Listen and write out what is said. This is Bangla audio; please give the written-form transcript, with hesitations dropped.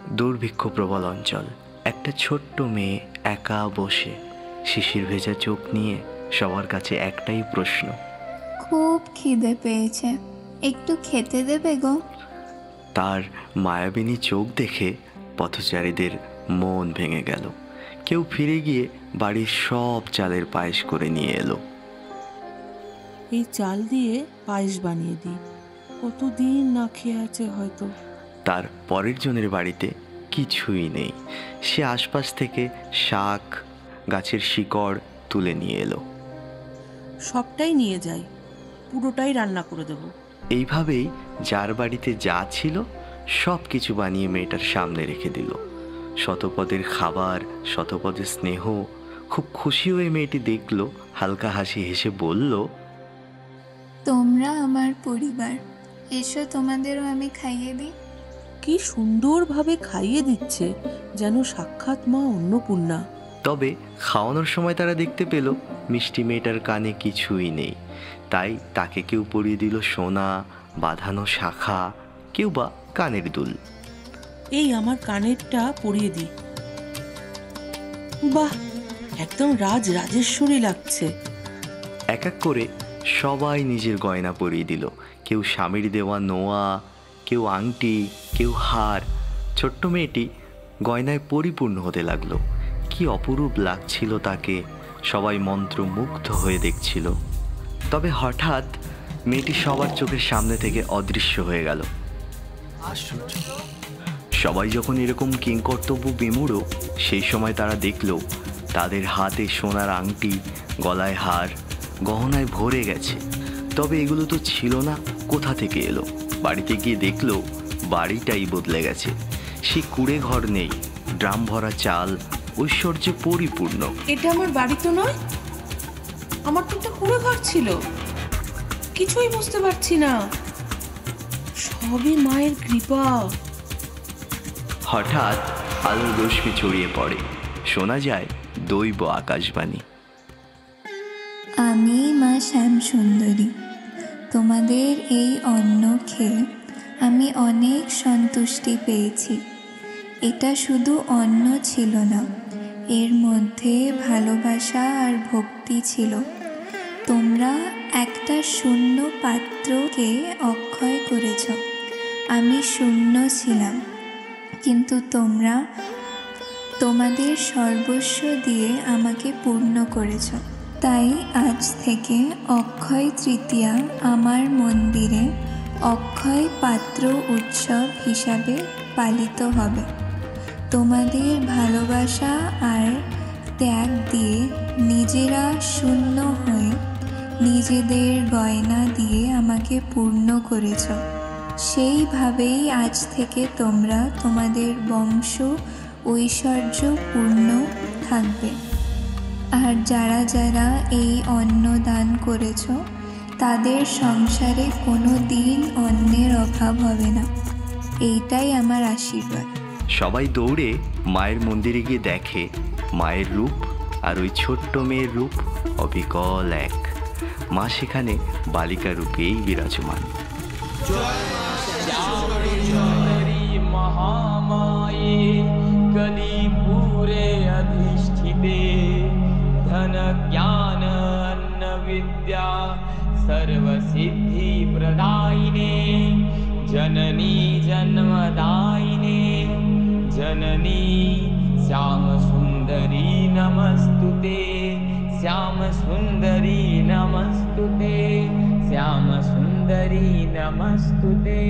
দুর্ভিক্ষ প্রবল অঞ্চল। একটা ছোট্ট মেয়ে একা বসে, শিশির ভেজা চোখ নিয়ে। সবার কাছে একটাই প্রশ্ন, খুব খিদে পেয়েছে, একটু খেতে দেবে গো? তার মায়াবিনী চোখ দেখে পথচারীদের মন ভেঙে গেল। কেউ ফিরে গিয়ে বাড়ির সব চালের পায়েস করে নিয়ে এলো। এই চাল দিয়ে পায়েস বানিয়ে দিই, কতদিন না খেয়ে আছে হয়তো। তার পরের জনের বাড়িতে কিছুই নেই। সে আশপাশ থেকে শাক, গাছের শিকড় তুলে নিয়ে এলো। সবটাই নিয়ে যাই, পুরোটাই রান্না করে দেবো। এইভাবেই যার বাড়িতে যা ছিল সব কিছু বানিয়ে মেয়েটার সামনে রেখে দিল। শতপদের খাবার, শতপদের স্নেহ। খুব খুশি হয়ে মেয়েটি দেখল, হালকা হাসি হেসে বলল, তোমরা আমার পরিবার, এসো তোমাদেরও আমি খাইয়ে দিই। কি সুন্দরভাবে খাইয়ে দিচ্ছে, যেন সাক্ষাৎ মা অন্নপূর্ণা। তবে খাওয়ানোর সময় তারা দেখতে পেল মিষ্টি মেয়েটার কানে কিছুই নেই। তাই তাকে কেউ পরিয়ে দিল সোনা, বাঁধানো শাখা, কেউ বা কানের দুল। এই আমার কানেরটা পরিয়ে দিই। বাহ, একদম রাজেশ্বরী লাগছে। এক এক করে সবাই নিজের গয়না পরিয়ে দিল। কেউ স্বামীর দেওয়া নোয়া, কেউ আংটি, কেউ হার। ছোট্ট মেয়েটি গয়নায় পরিপূর্ণ হতে লাগলো। কি অপরূপ লাগছিল তাকে, সবাই মন্ত্রমুগ্ধ হয়ে দেখছিল। তবে হঠাৎ মেয়েটি সবার চোখের সামনে থেকে অদৃশ্য হয়ে গেল। সবাই যখন এরকম কিংকর্তব্য বিমূঢ়, সেই সময় তারা দেখল তাদের হাতে সোনার আংটি, গলায় হার, গহনায় ভরে গেছে। তবে এগুলো তো ছিল না, কোথা থেকে এলো? বাড়িতে গিয়ে দেখল বাড়িটাই বদলে গেছে। সে কুড়ে ঘর নেই, ড্রাম ভরা চাল, ঐশ্বর্যে পরিপূর্ণ। এটা আমার বাড়ি তো নয়, আমার তো একটা কুড়ে ঘর ছিল। কিছুই বুঝতে পারছি না, সবই মায়ের কৃপা। হঠাৎ আলোর রশ্মি ছড়িয়ে পড়ে, শোনা যায় দৈব আকাশবাণী। আমি মা শ্যামসুন্দরী, তোমাদের এই অন্ন খেয়ে আমি অনেক সন্তুষ্টি পেয়েছি। এটা শুধু অন্ন ছিল না, এর মধ্যে ভালোবাসা আর ভক্তি ছিল। তোমরা একটা শূন্য পাত্রকে অক্ষয় করেছ। আমি শূন্য ছিলাম, কিন্তু তোমরা তোমাদের সর্বস্ব দিয়ে আমাকে পূর্ণ করেছ। তাই আজ থেকে অক্ষয় তৃতীয়া আমার মন্দিরে অক্ষয় পাত্র উৎসব হিসাবে পালিত হবে। তোমাদের ভালোবাসা আর ত্যাগ দিয়ে নিজেরা শূন্য হয়ে নিজেদের গয়না দিয়ে আমাকে পূর্ণ করেছ। সেইভাবেই আজ থেকে তোমরা তোমাদের বংশ ঐশ্বর্য পূর্ণ থাকবে। আর যারা যারা এই অন্ন দান করেছ, তাদের সংসারে কোনো দিন অন্নের অভাব হবে না। এইটাই আমার আশীর্বাদ। সবাই দৌড়ে মায়ের মন্দিরে গিয়ে দেখে মায়ের রূপ আর ওই ছোট্ট মেয়ের রূপ অবিকল এক। মা সেখানে বালিকা রূপেই বিরাজমান। महामाये कलिपुरे अधिष्ठिते धन ज्ञान अन्न विद्या सर्वसिद्धि प्रदायिने जननी जन्मदायिने जननी श्याम सुंदरी नमस्तुते श्याम सुंदरी नमस्तुते श्याम सुंदरी नमस्तुते।